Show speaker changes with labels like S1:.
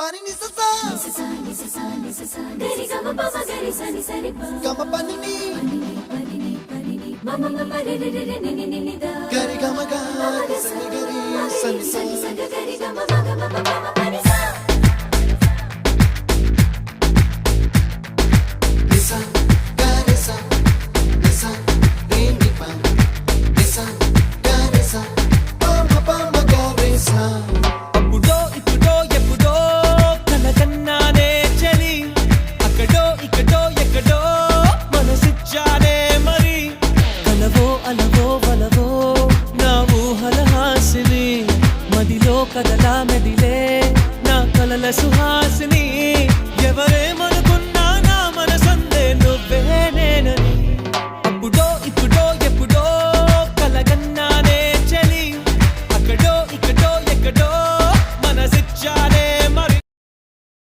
S1: pani ni sa sa gari ga ma pa gari sa ni ga ma pani ni ma ma ma re re re ni ni ni da gari ga ma ga sa ni gari sa ni gari ga ma ma pani sa lisa gari sa lisa re ni pa lisa gari sa pa ma gari sa
S2: కదలా మెదిలే నా కలల సుహాసిని ఎవరేమో